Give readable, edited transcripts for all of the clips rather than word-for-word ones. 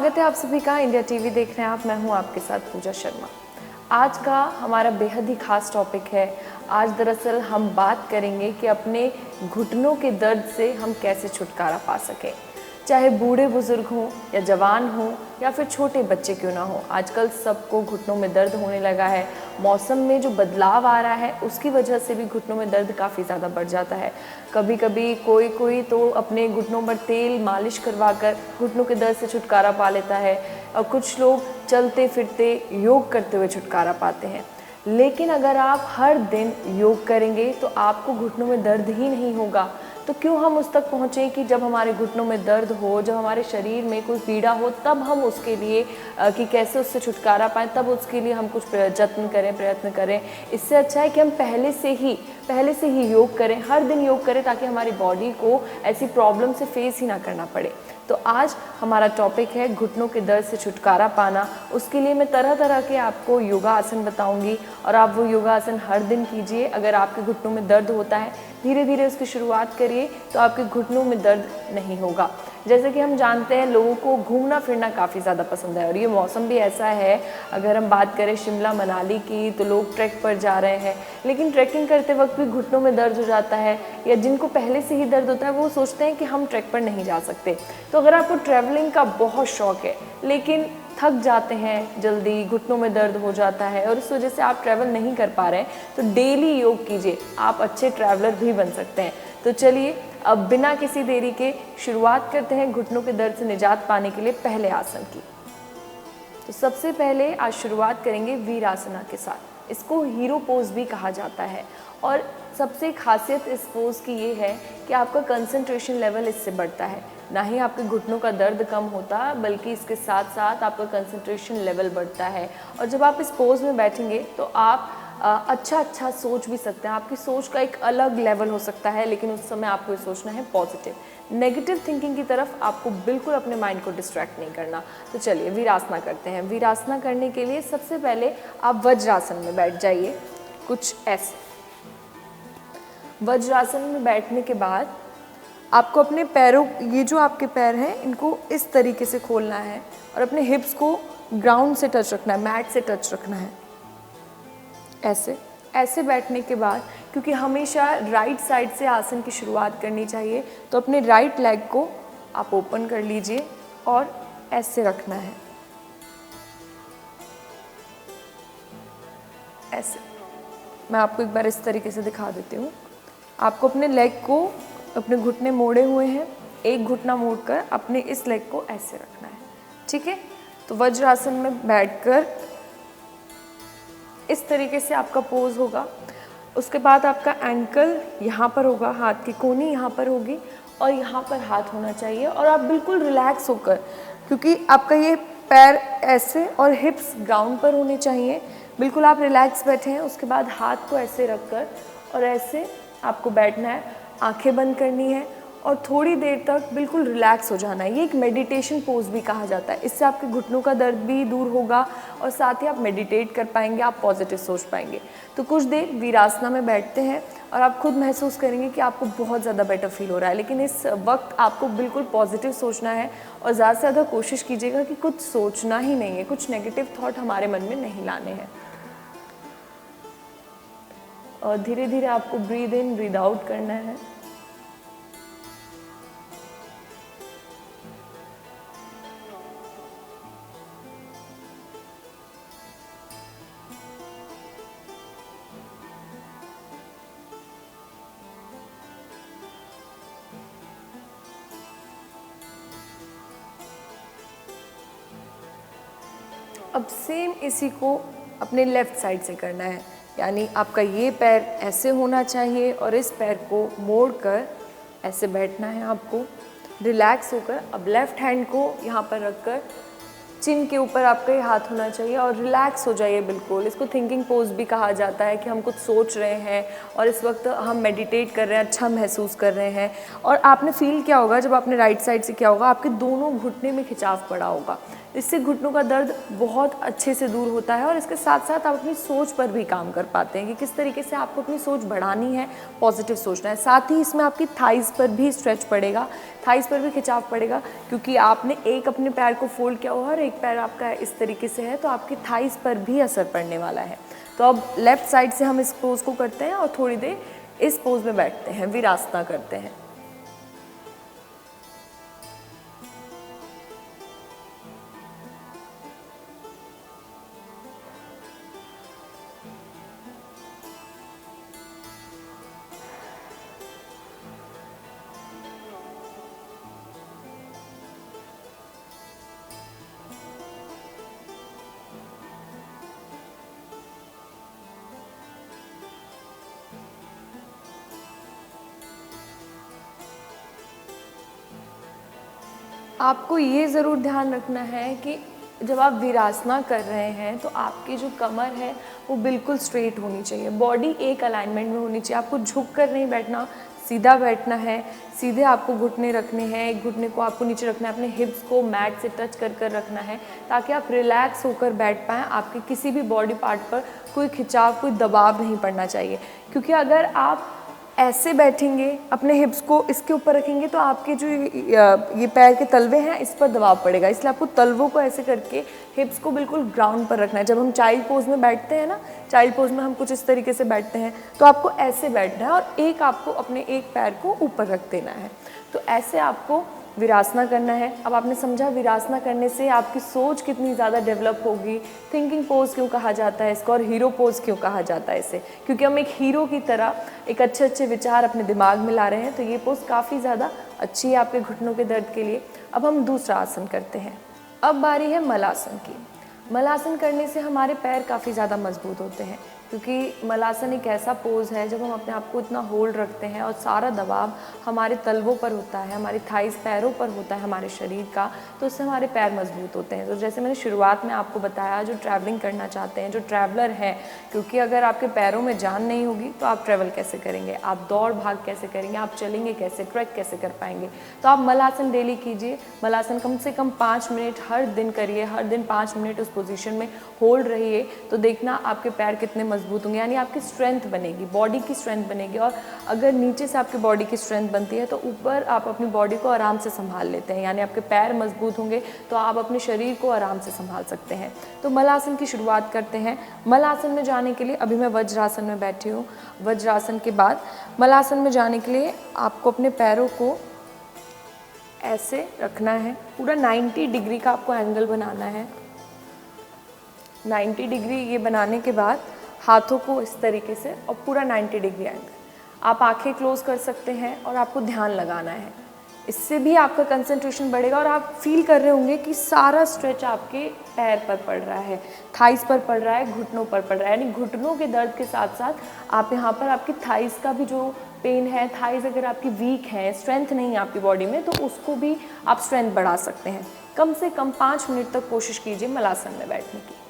स्वागत है आप सभी का। इंडिया टीवी देख रहे हैं आप। मैं हूं आपके साथ पूजा शर्मा। आज का हमारा बेहद ही खास टॉपिक है। आज दरअसल हम बात करेंगे कि अपने घुटनों के दर्द से हम कैसे छुटकारा पा सकें। चाहे बूढ़े बुजुर्ग हों या जवान हों या फिर छोटे बच्चे क्यों ना हो, आजकल सबको घुटनों में दर्द होने लगा है। मौसम में जो बदलाव आ रहा है उसकी वजह से भी घुटनों में दर्द काफ़ी ज़्यादा बढ़ जाता है। कभी कभी कोई तो अपने घुटनों पर तेल मालिश करवा कर घुटनों के दर्द से छुटकारा पा लेता है, और कुछ लोग चलते फिरते योग करते हुए छुटकारा पाते हैं। लेकिन अगर आप हर दिन योग करेंगे तो आपको घुटनों में दर्द ही नहीं होगा। तो क्यों हम उस तक पहुँचें कि जब हमारे घुटनों में दर्द हो, जब हमारे शरीर में कोई पीड़ा हो, तब हम उसके लिए कि कैसे उससे छुटकारा पाएँ, तब उसके लिए हम कुछ प्रयत्न करें। इससे अच्छा है कि हम पहले से ही योग करें, हर दिन योग करें, ताकि हमारी बॉडी को ऐसी प्रॉब्लम से फेस ही ना करना पड़े। तो आज हमारा टॉपिक है घुटनों के दर्द से छुटकारा पाना। उसके लिए मैं तरह तरह के आपको योगासन बताऊंगी और आप वो योगासन हर दिन कीजिए। अगर आपके घुटनों में दर्द होता है, धीरे धीरे उसकी शुरुआत करिए तो आपके घुटनों में दर्द नहीं होगा। जैसे कि हम जानते हैं लोगों को घूमना फिरना काफ़ी ज़्यादा पसंद है, और ये मौसम भी ऐसा है। अगर हम बात करें शिमला मनाली की, तो लोग ट्रैक पर जा रहे हैं, लेकिन ट्रैकिंग करते वक्त भी घुटनों में दर्द हो जाता है, या जिनको पहले से ही दर्द होता है वो सोचते हैं कि हम ट्रैक पर नहीं जा सकते। तो अगर आपको ट्रैवलिंग का बहुत शौक़ है लेकिन थक जाते हैं जल्दी, घुटनों में दर्द हो जाता है और इस वजह से आप ट्रैवल नहीं कर पा रहे हैं, तो डेली योग कीजिए, आप अच्छे ट्रैवलर भी बन सकते हैं। तो चलिए अब बिना किसी देरी के शुरुआत करते हैं घुटनों के दर्द से निजात पाने के लिए पहले आसन की। तो सबसे पहले आज शुरुआत करेंगे वीरासना के साथ। इसको हीरो पोज भी कहा जाता है, और सबसे खासियत इस पोज की ये है कि आपका कंसंट्रेशन लेवल इससे बढ़ता है। ना ही आपके घुटनों का दर्द कम होता, बल्कि इसके साथ साथ आपका कंसंट्रेशन लेवल बढ़ता है। और जब आप इस पोज में बैठेंगे तो आप अच्छा सोच भी सकते हैं। आपकी सोच का एक अलग लेवल हो सकता है, लेकिन उस समय आपको ये सोचना है पॉजिटिव। नेगेटिव थिंकिंग की तरफ आपको बिल्कुल अपने माइंड को डिस्ट्रैक्ट नहीं करना। तो चलिए वीरासना करते हैं। वीरासना करने के लिए सबसे पहले आप वज्रासन में बैठ जाइए, कुछ ऐसे। वज्रासन में बैठने के बाद आपको अपने पैरों, ये जो आपके पैर हैं, इनको इस तरीके से खोलना है और अपने हिप्स को ग्राउंड से टच रखना है, मैट से टच रखना है। ऐसे बैठने के बाद, क्योंकि हमेशा राइट साइड से आसन की शुरुआत करनी चाहिए, तो अपने राइट लेग को आप ओपन कर लीजिए और ऐसे रखना है, ऐसे। मैं आपको एक बार इस तरीके से दिखा देती हूँ। आपको अपने लेग को, अपने घुटने मोड़े हुए हैं, एक घुटना मोड़कर अपने इस लेग को ऐसे रखना है, ठीक है। तो वज्रासन में बैठकर इस तरीके से आपका पोज होगा। उसके बाद आपका एंकल यहाँ पर होगा, हाथ की कोहनी यहाँ पर होगी और यहाँ पर हाथ होना चाहिए, और आप बिल्कुल रिलैक्स होकर, क्योंकि आपका ये पैर ऐसे और हिप्स ग्राउंड पर होने चाहिए, बिल्कुल आप रिलैक्स बैठे हैं। उसके बाद हाथ को ऐसे रखकर और ऐसे आपको बैठना है, आंखें बंद करनी है और थोड़ी देर तक बिल्कुल रिलैक्स हो जाना है। ये एक मेडिटेशन पोज भी कहा जाता है। इससे आपके घुटनों का दर्द भी दूर होगा और साथ ही आप मेडिटेट कर पाएंगे, आप पॉजिटिव सोच पाएंगे। तो कुछ देर वीरासना में बैठते हैं और आप खुद महसूस करेंगे कि आपको बहुत ज़्यादा बेटर फील हो रहा है। लेकिन इस वक्त आपको बिल्कुल पॉजिटिव सोचना है और ज़्यादा से ज़्यादा कोशिश कीजिएगा कि कुछ सोचना ही नहीं है, कुछ नेगेटिव थॉट हमारे मन में नहीं लाने हैं। और धीरे धीरे आपको ब्रीद इन ब्रीद आउट करना है। अब सेम इसी को अपने लेफ़्ट साइड से करना है, यानी आपका ये पैर ऐसे होना चाहिए और इस पैर को मोड़कर ऐसे बैठना है आपको, रिलैक्स होकर। अब लेफ़्ट हैंड को यहाँ पर रखकर चिन के ऊपर आपका ये हाथ होना चाहिए और रिलैक्स हो जाइए बिल्कुल। इसको थिंकिंग पोज भी कहा जाता है कि हम कुछ सोच रहे हैं और इस वक्त हम मेडिटेट कर रहे हैं, अच्छा महसूस कर रहे हैं। और आपने फील किया होगा, जब आपने राइट साइड से किया होगा, आपके दोनों घुटने में खिंचाव पड़ा होगा, इससे घुटनों का दर्द बहुत अच्छे से दूर होता है और इसके साथ साथ आप अपनी सोच पर भी काम कर पाते हैं कि किस तरीके से आपको अपनी सोच बढ़ानी है, पॉजिटिव सोचना है। साथ ही इसमें आपकी थाइज़ पर भी स्ट्रेच पड़ेगा, थाइज़ पर भी खिंचाव पड़ेगा, क्योंकि आपने एक अपने पैर को फोल्ड किया हुआ है और एक पैर आपका इस तरीके से है, तो आपकी थाइज़ पर भी असर पड़ने वाला है। तो अब लेफ़्ट साइड से हम इस पोज़ को करते हैं और थोड़ी देर इस पोज़ में बैठते हैं, वीरासना करते हैं। आपको ये ज़रूर ध्यान रखना है कि जब आप वीरासना कर रहे हैं तो आपकी जो कमर है वो बिल्कुल स्ट्रेट होनी चाहिए, बॉडी एक अलाइनमेंट में होनी चाहिए। आपको झुक कर नहीं बैठना, सीधा बैठना है, सीधे आपको घुटने रखने हैं, एक घुटने को आपको नीचे रखना है, अपने हिप्स को मैट से टच कर कर रखना है ताकि आप रिलैक्स होकर बैठ पाएँ। आपके किसी भी बॉडी पार्ट पर कोई खिंचाव, कोई दबाव नहीं पड़ना चाहिए, क्योंकि अगर आप ऐसे बैठेंगे, अपने हिप्स को इसके ऊपर रखेंगे तो आपके जो ये पैर के तलवे हैं इस पर दबाव पड़ेगा। इसलिए आपको तलवों को ऐसे करके हिप्स को बिल्कुल ग्राउंड पर रखना है। जब हम चाइल्ड पोज में बैठते हैं ना, चाइल्ड पोज में हम कुछ इस तरीके से बैठते हैं, तो आपको ऐसे बैठना है और एक आपको अपने एक पैर को ऊपर रख देना है। तो ऐसे आपको वीरासना करना है। अब आपने समझा वीरासना करने से आपकी सोच कितनी ज़्यादा डेवलप होगी। थिंकिंग पोज क्यों कहा जाता है इसको और हीरो पोज क्यों कहा जाता है इसे, क्योंकि हम एक हीरो की तरह एक अच्छे अच्छे विचार अपने दिमाग में ला रहे हैं। तो ये पोज काफ़ी ज़्यादा अच्छी है आपके घुटनों के दर्द के लिए। अब हम दूसरा आसन करते हैं। अब बारी है मलासन की। मलासन करने से हमारे पैर काफ़ी ज़्यादा मजबूत होते हैं, क्योंकि मलासन एक ऐसा पोज़ है जब हम अपने आप को इतना होल्ड रखते हैं और सारा दबाव हमारे तलवों पर होता है, हमारी थाइस पैरों पर होता है हमारे शरीर का, तो उससे हमारे पैर मजबूत होते हैं। तो जैसे मैंने शुरुआत में आपको बताया, जो ट्रैवलिंग करना चाहते हैं, जो ट्रैवलर हैं, क्योंकि अगर आपके पैरों में जान नहीं होगी तो आप ट्रैवल कैसे करेंगे, आप दौड़ भाग कैसे करेंगे, आप चलेंगे कैसे, ट्रैक कैसे कर पाएंगे। तो आप मलासन डेली कीजिए। मलासन कम से कम 5 मिनट हर दिन करिए, हर दिन 5 मिनट उस पोजीशन में होल्ड रहिए, तो देखना आपके पैर कितने मजबूत होंगे, यानी आपकी स्ट्रेंथ बनेगी, बॉडी की स्ट्रेंथ बनेगी। और अगर नीचे से आपकी बॉडी की स्ट्रेंथ बनती है तो ऊपर आप अपनी बॉडी को आराम से संभाल लेते हैं, यानी आपके पैर मजबूत होंगे तो आप अपने शरीर को आराम से संभाल सकते हैं। तो मलासन की शुरुआत करते हैं। मलासन में जाने के लिए अभी मैं वज्रासन में बैठी हूँ। वज्रासन के बाद मलासन में जाने के लिए आपको अपने पैरों को ऐसे रखना है, पूरा 90 डिग्री का आपको एंगल बनाना है। 90 डिग्री ये बनाने के बाद हाथों को इस तरीके से और पूरा 90 डिग्री एंगल। आप आंखें क्लोज कर सकते हैं और आपको ध्यान लगाना है। इससे भी आपका कंसंट्रेशन बढ़ेगा और आप फील कर रहे होंगे कि सारा स्ट्रेच आपके पैर पर पड़ रहा है, थाइस पर पड़ रहा है, घुटनों पर पड़ रहा है। यानी घुटनों के दर्द के साथ साथ आप यहाँ पर आपकी थाइस का भी जो पेन है, थाइस अगर आपकी वीक है, स्ट्रेंथ नहीं है आपकी बॉडी में, तो उसको भी आप स्ट्रेंथ बढ़ा सकते हैं। कम से कम 5 मिनट तक कोशिश कीजिए मलासन में बैठने की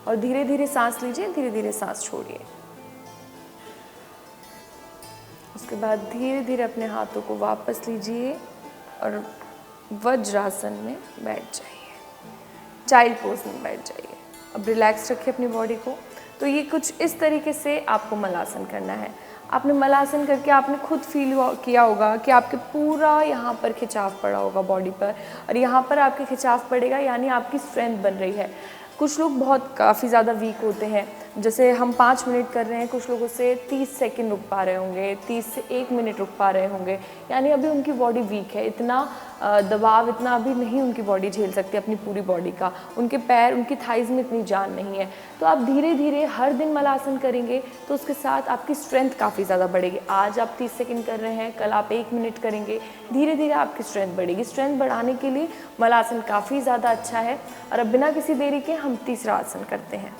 और धीरे धीरे सांस लीजिए, धीरे धीरे सांस छोड़िए। उसके बाद धीरे धीरे अपने हाथों को वापस लीजिए और वज्रासन में बैठ जाइए, चाइल्ड पोज में बैठ जाइए। अब रिलैक्स रखिए अपनी बॉडी को। तो ये कुछ इस तरीके से आपको मलासन करना है। आपने मलासन करके आपने खुद फील किया होगा कि आपके पूरा यहाँ पर खिंचाव पड़ा होगा बॉडी पर, और यहाँ पर आपके खिंचाव पड़ेगा, यानी आपकी स्ट्रेंथ बन रही है। कुछ लोग काफ़ी ज़्यादा वीक होते हैं, जैसे हम 5 मिनट कर रहे हैं, कुछ लोगों से 30 सेकंड रुक पा रहे होंगे, 30 से 1 मिनट रुक पा रहे होंगे, यानी अभी उनकी बॉडी वीक है, इतना दबाव इतना अभी नहीं उनकी बॉडी झेल सकती अपनी पूरी बॉडी का, उनके पैर, उनकी थाइज़ में इतनी जान नहीं है। तो आप धीरे धीरे हर दिन मलासन करेंगे तो उसके साथ आपकी स्ट्रेंथ काफ़ी ज़्यादा बढ़ेगी। आज आप 30 सेकंड कर रहे हैं, कल आप 1 मिनट करेंगे, धीरे धीरे आपकी स्ट्रेंथ बढ़ेगी। स्ट्रेंथ बढ़ाने के लिए मलासन काफ़ी ज़्यादा अच्छा है। और अब बिना किसी देरी के हम तीसरा आसन करते हैं।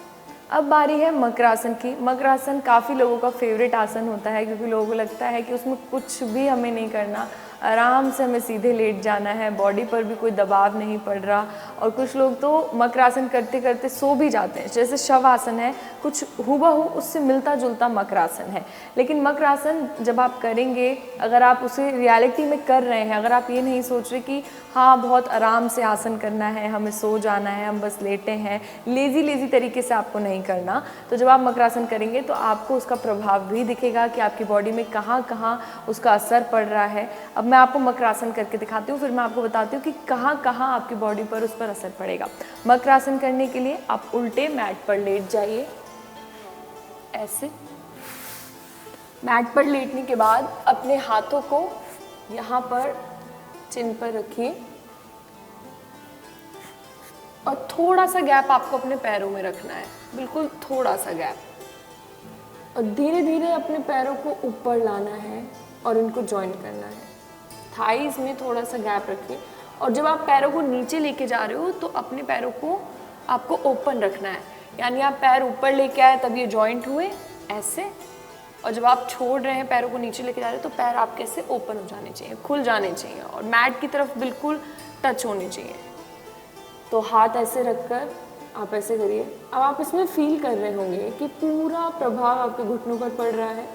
अब बारी है मकरासन की। मकरासन काफ़ी लोगों का फेवरेट आसन होता है, क्योंकि लोगों को लगता है कि उसमें कुछ भी हमें नहीं करना, आराम से हमें सीधे लेट जाना है, बॉडी पर भी कोई दबाव नहीं पड़ रहा। और कुछ लोग तो मकरासन करते करते सो भी जाते हैं, जैसे शवासन है, कुछ हुबहू उससे मिलता जुलता मकरासन है। लेकिन मकरासन जब आप करेंगे, अगर आप उसे रियलिटी में कर रहे हैं, अगर आप ये नहीं सोच रहे कि हाँ बहुत आराम से आसन करना है, हमें सो जाना है, हम बस लेटे हैं, लेज़ी तरीके से आपको नहीं करना, तो जब आप मकरासन करेंगे तो आपको उसका प्रभाव भी दिखेगा कि आपकी बॉडी में कहाँ कहाँ उसका असर पड़ रहा है। अब मैं आपको मकरासन करके दिखाती हूँ, फिर मैं आपको बताती हूँ कि कहाँ कहाँ आपकी बॉडी पर उस पर असर पड़ेगा। मकरासन करने के लिए आप उल्टे मैट पर लेट जाइए, ऐसे। मैट पर लेटने के बाद अपने हाथों को यहाँ पर चिन पर रखिए और थोड़ा सा गैप आपको अपने पैरों में रखना है, बिल्कुल थोड़ा सा गैप। और धीरे धीरे अपने पैरों को ऊपर लाना है और इनको जॉइंट करना है। थाइज में थोड़ा सा गैप रखिए और जब आप पैरों को नीचे लेके जा रहे हो तो अपने पैरों को आपको ओपन रखना है, यानी आप पैर ऊपर लेके आए तब ये जॉइंट हुए ऐसे, और जब आप छोड़ रहे हैं पैरों को नीचे लेके जा रहे हैं तो पैर आपके ऐसे ओपन हो जाने चाहिए, खुल जाने चाहिए और मैट की तरफ बिल्कुल टच होने चाहिए। तो हाथ ऐसे रखकर आप ऐसे करिए। अब आप इसमें फील कर रहे होंगे कि पूरा प्रभाव आपके घुटनों पर पड़ रहा है,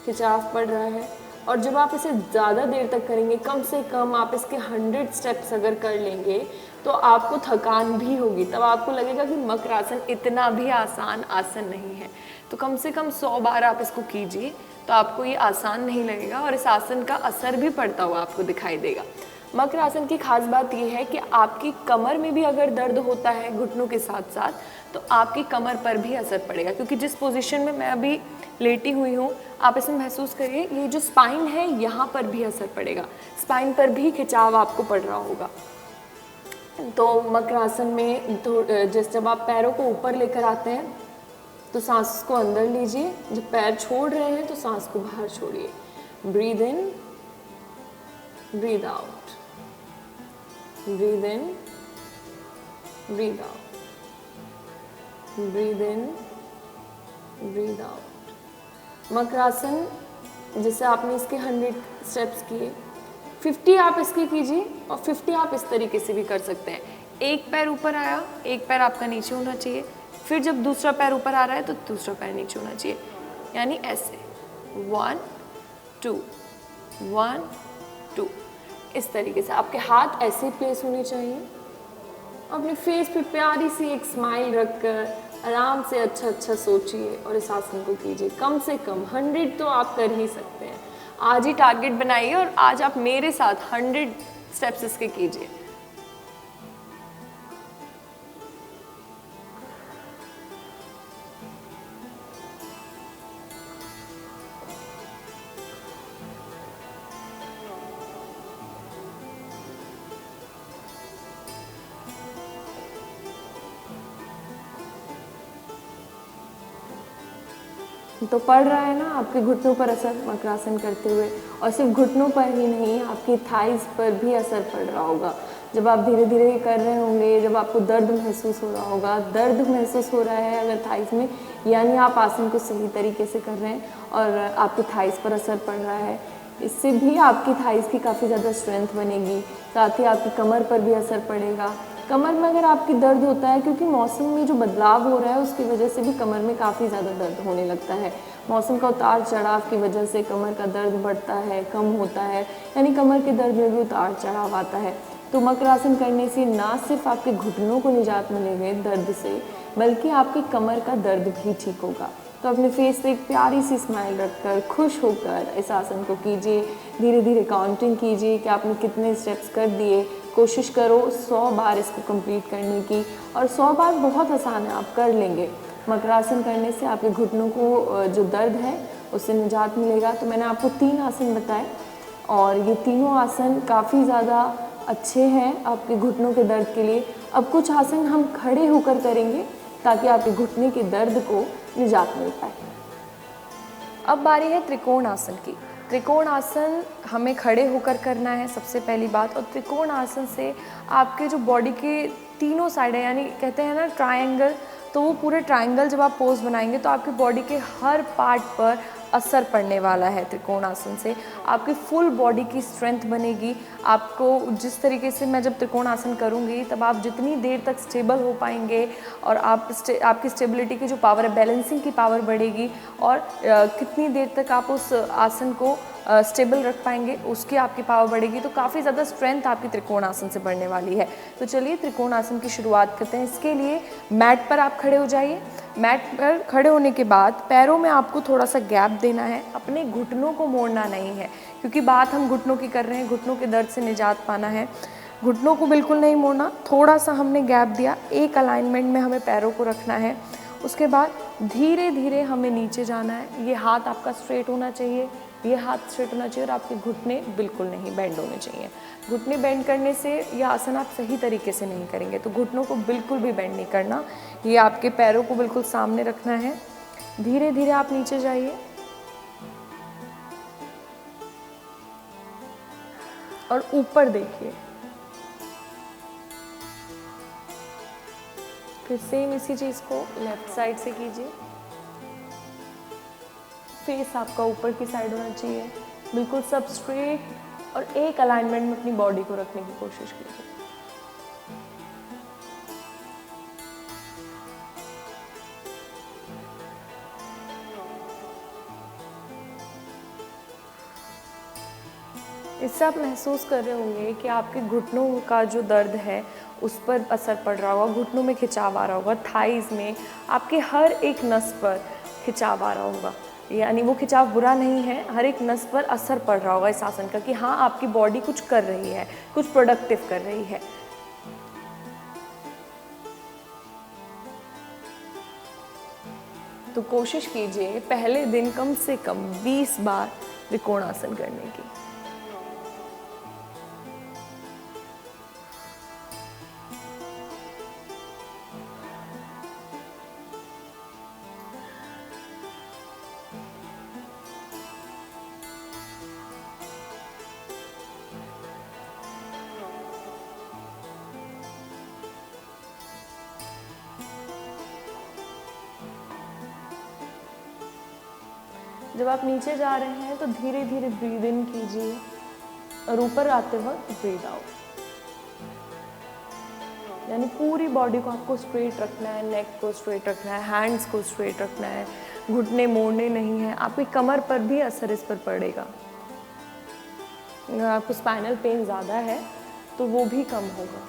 खिंचाव पड़ रहा है। और जब आप इसे ज़्यादा देर तक करेंगे, कम से कम आप इसके 100 स्टेप्स अगर कर लेंगे तो आपको थकान भी होगी, तब आपको लगेगा कि मकरासन इतना भी आसान आसन नहीं है। तो कम से कम 100 बार आप इसको कीजिए तो आपको ये आसान नहीं लगेगा और इस आसन का असर भी पड़ता हुआ आपको दिखाई देगा। मकरासन की खास बात यह है कि आपकी कमर में भी अगर दर्द होता है घुटनों के साथ साथ, तो आपकी कमर पर भी असर पड़ेगा, क्योंकि जिस पोजीशन में मैं अभी लेटी हुई हूँ आप इसमें महसूस करिए, ये जो स्पाइन है यहाँ पर भी असर पड़ेगा, स्पाइन पर भी खिंचाव आपको पड़ रहा होगा। तो मकरासन में जब आप पैरों को ऊपर लेकर आते हैं तो सांस को अंदर लीजिए, जब पैर छोड़ रहे हैं तो सांस को बाहर छोड़िए। Breathe in, breathe out, breathe in, breathe out, breathe in, breathe out. Makarasana जैसे आपने इसके 100 स्टेप्स किए, 50 आप इसके कीजिए और 50 आप इस तरीके से भी कर सकते हैं। एक पैर ऊपर आया, एक पैर आपका नीचे होना चाहिए, फिर जब दूसरा पैर ऊपर आ रहा है तो दूसरा पैर नीचे होना चाहिए, यानी ऐसे 1 2 1 2। इस तरीके से आपके हाथ ऐसे प्लेस होने चाहिए। अपने फेस पे प्यारी सी एक स्माइल रखकर आराम से अच्छा सोचिए और इस आसन को कीजिए। कम से कम 100 तो आप कर ही सकते हैं। आज ही टारगेट बनाइए और आज आप मेरे साथ 100 स्टेप्स इसके कीजिए। तो पड़ रहा है ना आपके घुटनों पर असर मकरासन करते हुए, और सिर्फ घुटनों पर ही नहीं, आपकी थाइज पर भी असर पड़ रहा होगा। जब आप धीरे धीरे कर रहे होंगे, जब आपको दर्द महसूस हो रहा होगा, दर्द महसूस हो रहा है अगर थाइज में, यानी आप आसन को सही तरीके से कर रहे हैं और आपकी थाइज पर असर पड़ रहा है। इससे भी आपकी थाइज की काफ़ी ज़्यादा स्ट्रेंथ बनेगी, साथ ही आपकी कमर पर भी असर पड़ेगा। कमर में अगर आपकी दर्द होता है, क्योंकि मौसम में जो बदलाव हो रहा है उसकी वजह से भी कमर में काफ़ी ज़्यादा दर्द होने लगता है। मौसम का उतार चढ़ाव की वजह से कमर का दर्द बढ़ता है, कम होता है, यानी कमर के दर्द में भी उतार चढ़ाव आता है। तो मकरासन करने से ना सिर्फ आपके घुटनों को निजात मिलेगी दर्द से, बल्कि आपकी कमर का दर्द भी ठीक होगा। तो अपने फेस पे एक प्यारी सी स्माइल रखकर खुश होकर इस आसन को कीजिए। धीरे धीरे काउंटिंग कीजिए कि आपने कितने स्टेप्स कर दिए। कोशिश करो 100 बार इसको कंप्लीट करने की, और 100 बार बहुत आसान है, आप कर लेंगे। मकरासन करने से आपके घुटनों को जो दर्द है उससे निजात मिलेगा। तो मैंने आपको 3 आसन बताए और ये तीनों आसन काफ़ी ज़्यादा अच्छे हैं आपके घुटनों के दर्द के लिए। अब कुछ आसन हम खड़े होकर करेंगे ताकि आपके घुटने के दर्द को निजात मिल पाए। अब बारी है त्रिकोण आसन की। त्रिकोण आसन हमें खड़े होकर करना है सबसे पहली बात, और त्रिकोण आसन से आपके जो बॉडी के तीनों साइड है, यानी कहते हैं ना ट्रायंगल, तो वो पूरे ट्रायंगल जब आप पोज बनाएंगे तो आपकी बॉडी के हर पार्ट पर असर पड़ने वाला है त्रिकोण आसन से। आपकी फुल बॉडी की स्ट्रेंथ बनेगी। आपको जिस तरीके से मैं जब त्रिकोण आसन करूँगी तब आप जितनी देर तक स्टेबल हो पाएंगे और आपकी स्टेबिलिटी की जो पावर है, बैलेंसिंग की पावर बढ़ेगी और कितनी देर तक आप उस आसन को स्टेबल रख पाएंगे उसकी आपकी पावर बढ़ेगी। तो काफ़ी ज़्यादा स्ट्रेंथ आपकी त्रिकोण आसन से बढ़ने वाली है। तो चलिए त्रिकोण आसन की शुरुआत करते हैं। इसके लिए मैट पर आप खड़े हो जाइए। मैट पर खड़े होने के बाद पैरों में आपको थोड़ा सा गैप देना है, अपने घुटनों को मोड़ना नहीं है, क्योंकि बात हम घुटनों की कर रहे हैं, घुटनों के दर्द से निजात पाना है। घुटनों को बिल्कुल नहीं मोड़ना, थोड़ा सा हमने गैप दिया, एक अलाइनमेंट में हमें पैरों को रखना है। उसके बाद धीरे धीरे हमें नीचे जाना है। ये हाथ आपका स्ट्रेट होना चाहिए, ये हाथ स्ट्रेट होना चाहिए और आपके घुटने बिल्कुल नहीं बेंड होने चाहिए। घुटने बेंड करने से यह आसन आप सही तरीके से नहीं करेंगे। तो घुटनों को बिल्कुल भी बेंड नहीं करना, ये आपके पैरों को बिल्कुल सामने रखना है। धीरे धीरे आप नीचे जाइए और ऊपर देखिए। फिर सेम इसी चीज़ को लेफ्ट साइड से कीजिए। फेस आपका ऊपर की साइड होना चाहिए, बिल्कुल सब स्ट्रेट और एक अलाइनमेंट में अपनी बॉडी को रखने की कोशिश कीजिए। इससे आप महसूस कर रहे होंगे कि आपके घुटनों का जो दर्द है उस पर असर पड़ रहा होगा, घुटनों में खिंचाव आ रहा होगा, थाइज़ में, आपके हर एक नस पर खिंचाव आ रहा होगा। यानी वो खिंचाव बुरा नहीं है, हर एक नस पर असर पड़ रहा होगा इस आसन का कि हाँ आपकी बॉडी कुछ कर रही है, कुछ प्रोडक्टिव कर रही है। तो कोशिश कीजिए पहले दिन कम से कम 20 बार त्रिकोण आसन करने की। जब आप नीचे जा रहे हैं तो धीरे धीरे ब्रीद इन कीजिए और ऊपर आते वक्त ब्रीद आउट। यानी पूरी बॉडी को आपको स्ट्रेट रखना है, नेक को स्ट्रेट रखना है, हैंड्स को स्ट्रेट रखना है, घुटने मोड़ने नहीं है। आपकी कमर पर भी असर इस पर पड़ेगा। अगर आपको स्पाइनल पेन ज़्यादा है तो वो भी कम होगा।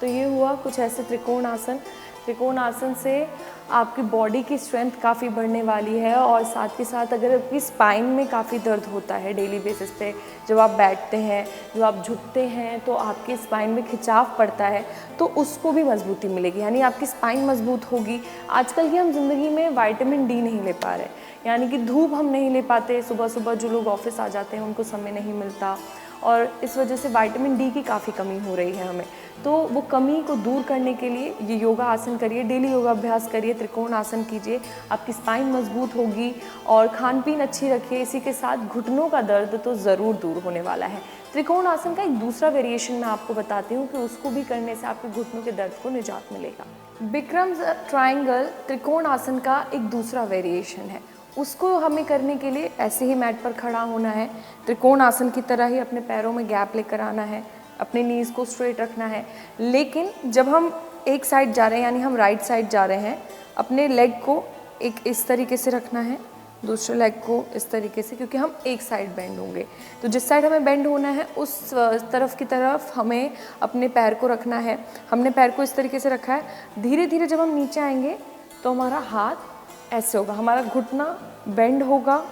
तो ये हुआ कुछ ऐसे त्रिकोण आसन। त्रिकोण आसन से आपकी बॉडी की स्ट्रेंथ काफ़ी बढ़ने वाली है और साथ के साथ अगर आपकी स्पाइन में काफ़ी दर्द होता है डेली बेसिस पे, जब आप बैठते हैं, जब आप झुकते हैं तो आपकी स्पाइन में खिंचाव पड़ता है, तो उसको भी मजबूती मिलेगी, यानी आपकी स्पाइन मजबूत होगी। आजकल की हम ज़िंदगी में विटामिन डी नहीं ले पा रहे, यानी कि धूप हम नहीं ले पाते। सुबह सुबह जो लोग ऑफिस आ जाते हैं उनको समय नहीं मिलता और इस वजह से विटामिन डी की काफ़ी कमी हो रही है हमें। तो वो कमी को दूर करने के लिए ये योगा आसन करिए, डेली योगा अभ्यास करिए, त्रिकोण आसन कीजिए, आपकी स्पाइन मजबूत होगी और खान पीन अच्छी रखिए। इसी के साथ घुटनों का दर्द तो ज़रूर दूर होने वाला है। त्रिकोण आसन का एक दूसरा वेरिएशन मैं आपको बताती हूँ कि उसको भी करने से आपके घुटनों के दर्द को निजात मिलेगा। बिक्रम ट्रायंगल त्रिकोण आसन का एक दूसरा वेरिएशन है। उसको हमें करने के लिए ऐसे ही मैट पर खड़ा होना है, त्रिकोण आसन की तरह ही अपने पैरों में गैप लेकर आना है, अपने नीज़ को स्ट्रेट रखना है। लेकिन जब हम एक साइड जा रहे हैं, यानी हम राइट साइड जा रहे हैं, अपने लेग को एक इस तरीके से रखना है, दूसरे लेग को इस तरीके से, क्योंकि हम एक साइड बेंड होंगे। तो जिस साइड हमें बेंड होना है उस तरफ की तरफ हमें अपने पैर को रखना है। हमने पैर को इस तरीके से रखा है। धीरे धीरे जब हम नीचे आएंगे तो हमारा हाथ ऐसे होगा, हमारा घुटना बेंड होगा,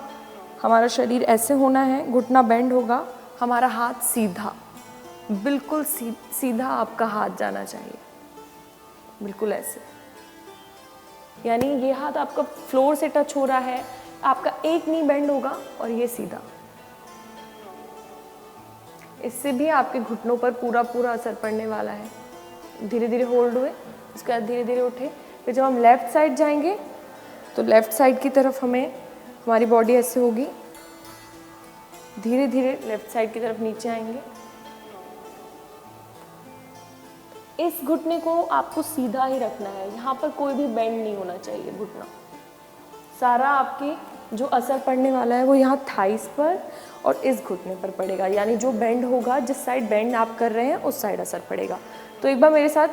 हमारा शरीर ऐसे होना है, घुटना बेंड होगा, हमारा हाथ सीधा, बिल्कुल सीधा आपका हाथ जाना चाहिए, बिल्कुल ऐसे। यानी ये हाथ आपका फ्लोर से टच हो रहा है, आपका एक नी बेंड होगा और ये सीधा। इससे भी आपके घुटनों पर पूरा पूरा असर पड़ने वाला है। धीरे धीरे होल्ड हुए, उसके बाद धीरे धीरे उठे। फिर जब हम लेफ़्ट साइड जाएंगे तो लेफ़्ट साइड की तरफ हमारी बॉडी ऐसे होगी। धीरे धीरे लेफ़्ट साइड की तरफ नीचे आएंगे, इस घुटने को आपको सीधा ही रखना है, यहाँ पर कोई भी बेंड नहीं होना चाहिए घुटना। सारा आपकी जो असर पड़ने वाला है वो यहाँ थाइस पर और इस घुटने पर पड़ेगा, यानी जो बेंड होगा, जिस साइड बेंड आप कर रहे हैं उस साइड असर पड़ेगा। तो एक बार मेरे साथ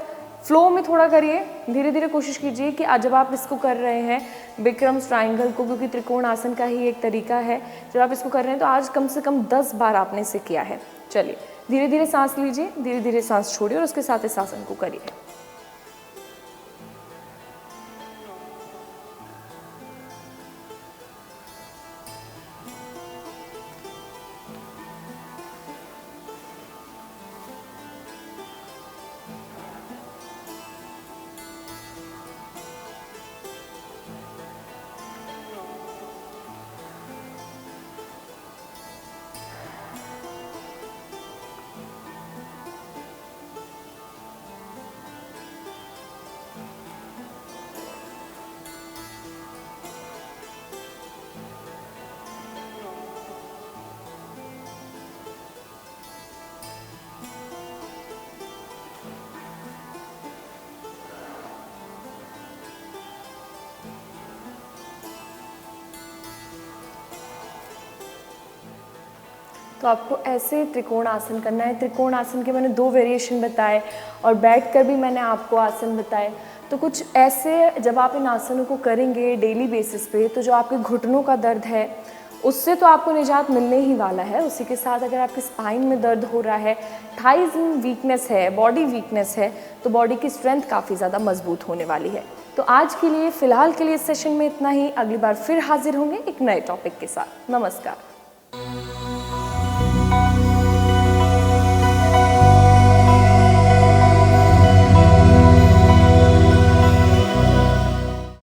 फ्लो में थोड़ा करिए, धीरे धीरे कोशिश कीजिए कि आज जब आप इसको कर रहे हैं विक्रम ट्रायंगल को, क्योंकि त्रिकोण आसन का ही एक तरीका है, जब आप इसको कर रहे हैं तो आज कम से कम 10 बार आपने इसे किया है। चलिए धीरे धीरे सांस लीजिए, धीरे धीरे सांस छोड़िए और उसके साथ इस आसन को करिए। तो आपको ऐसे त्रिकोण आसन करना है। त्रिकोण आसन के मैंने 2 वेरिएशन बताए और बैठकर भी मैंने आपको आसन बताए। तो कुछ ऐसे जब आप इन आसनों को करेंगे डेली बेसिस पे, तो जो आपके घुटनों का दर्द है उससे तो आपको निजात मिलने ही वाला है। उसी के साथ अगर आपके स्पाइन में दर्द हो रहा है, थाइज में वीकनेस है, बॉडी वीकनेस है, तो बॉडी की स्ट्रेंथ काफ़ी ज़्यादा मजबूत होने वाली है। तो आज के लिए फ़िलहाल के लिए इस सेशन में इतना ही। अगली बार फिर हाजिर होंगे एक नए टॉपिक के साथ। नमस्कार।